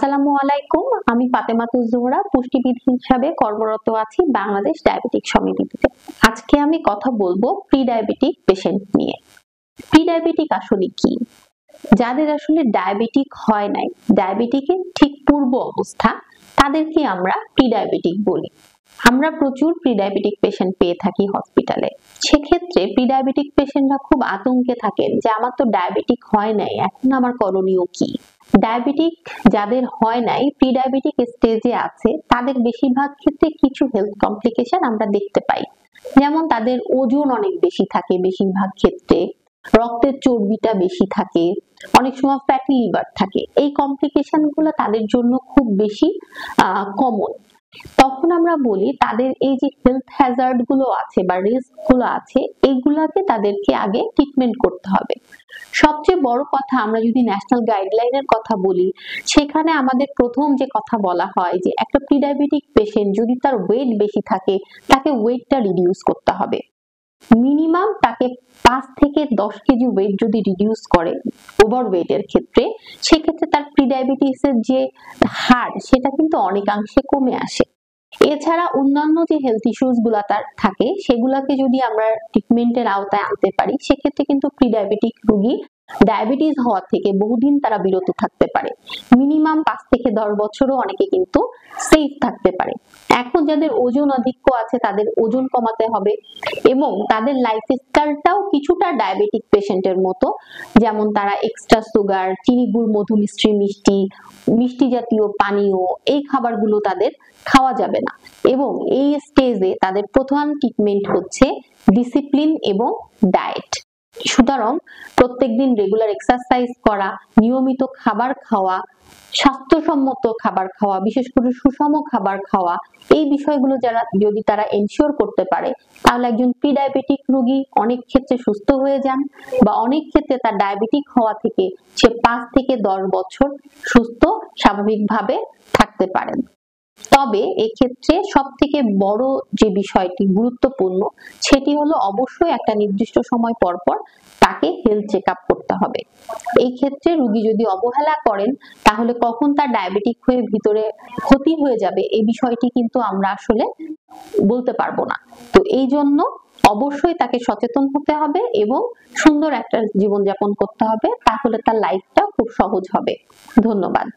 আসসালামু আলাইকুম, আমি ফাতেমাতুজ জোহরা পুষ্টিবিদ হিসাবে কর্মরত আছি বাংলাদেশ ডায়াবেটিক সমিতিতে। আজকে আমি কথা বলবো প্রি ডায়াবেটিক পেশেন্ট নিয়ে। প্রি ডায়াবেটিক আসলে কি? যাদের আসলে ডায়াবেটিক হয় নাই, ডায়াবেটিকের ঠিক পূর্ব অবস্থা, তাদেরকে আমরা প্রি ডায়াবেটিক বলি। আমরা প্রচুর প্রি ডায়াবেটিক পেশেন্ট পেয়ে থাকি হসপিটালে। সেক্ষেত্রে প্রি ডায়াবেটিক পেশেন্টরা খুব আতঙ্কে থাকেন যে আমার তো ডায়াবেটিক হয় নাই, এখন আমার করণীয় কি? ডায়াবেটিক যাদের হয় নাই, প্রি ডায়াবেটিক স্টেজে আছে, তাদের বেশিরভাগ ক্ষেত্রে কিছু হেলথ কমপ্লিকেশন আমরা দেখতে পাই। যেমন তাদের ওজন অনেক বেশি থাকে, বেশিরভাগ ক্ষেত্রে রক্তের চর্বিটা বেশি থাকে, অনেক সময় ফ্যাটি লিভার থাকে। এই কমপ্লিকেশন গুলো তাদের জন্য খুব বেশি কমন। তখন আমরা বলি তাদের এই যে হেলথ হ্যাজার্ড গুলো আছে বা রিস্ক গুলো আছে, এইগুলাকে তাদেরকে আগে ট্রিটমেন্ট করতে হবে। সবচেয়ে বড় কথা, আমরা যদি ন্যাশনাল গাইডলাইনের কথা বলি, সেখানে আমাদের প্রথম যে কথা বলা হয় যে একটা প্রি ডায়াবেটিক পেশেন্ট যদি তার ওয়েট বেশি থাকে, তাকে ওয়েটটা রিডিউস করতে হবে। মিনিমাম তাকে 5 থেকে 10 কেজি ওয়েট যদি রিডিউস করে ওভারওয়েটের ক্ষেত্রে, সেক্ষেত্রে তার প্রি ডায়াবেটিসের যে হার সেটা কিন্তু অনেকাংশে কমে আসে। এছাড়া অন্যান্য যে হেলথ ইস্যুস গুলা তার থাকে, সেগুলাকে যদি আমরা ট্রিটমেন্টের আওতায় আনতে পারি, সেক্ষেত্রে কিন্তু প্রি ডায়াবেটিক রোগী ডায়াবেটিস হওয়া থেকে বহুদিন তারা বিরত থাকতে পারে। মিনিমাম 5 থেকে 10 বছরও অনেকে কিন্তু সেফ থাকতে পারে। এখন যাদের ওজন আধিক্য আছে, তাদের ওজন কমাতে হবে এবং তাদের লাইফস্টাইলটাও কিছুটা ডায়াবেটিক পেশেন্টের মতো, যেমন তারা এক্সট্রা সুগার, চিনি, গুড়, মধু মিশ্রি মিষ্টি, মিষ্টি জাতীয় পানীয়, এই খাবারগুলো তাদের খাওয়া যাবে না। এবং এই স্টেজে তাদের প্রধান ট্রিটমেন্ট হচ্ছে ডিসিপ্লিন এবং ডায়েট। সুতরাং প্রত্যেকদিন রেগুলার এক্সারসাইজ করা, নিয়মিত খাবার খাওয়া, স্বাস্থ্যসম্মত খাবার খাওয়া, বিশেষ করে সুষম খাবার খাওয়া, এই বিষয়গুলো যারা যদি তারা এনশিওর করতে পারে, তাহলে একজন প্রি ডায়াবেটিক রোগী অনেক ক্ষেত্রে সুস্থ হয়ে যান বা অনেক ক্ষেত্রে তার ডায়াবেটিক হওয়া থেকে সে 5 থেকে 10 বছর সুস্থ স্বাভাবিকভাবে থাকতে পারেন। তবে এক্ষেত্রে সব থেকে বড় যে বিষয়টি গুরুত্বপূর্ণ, সেটি হলো অবশ্যই একটা নির্দিষ্ট সময় পর পর তাকে হেলথ চেক আপ করতে হবে। এই ক্ষেত্রে রোগী যদি অবহেলা করেন, তাহলে কখন তার ডায়াবেটিক হয়ে ভিতরে ক্ষতি হয়ে যাবে, এই বিষয়টি কিন্তু আমরা আসলে বলতে পারবো না। তো এই জন্য অবশ্যই তাকে সচেতন হতে হবে এবং সুন্দর একটা জীবনযাপন করতে হবে, তাহলে তার লাইফটা খুব সহজ হবে। ধন্যবাদ।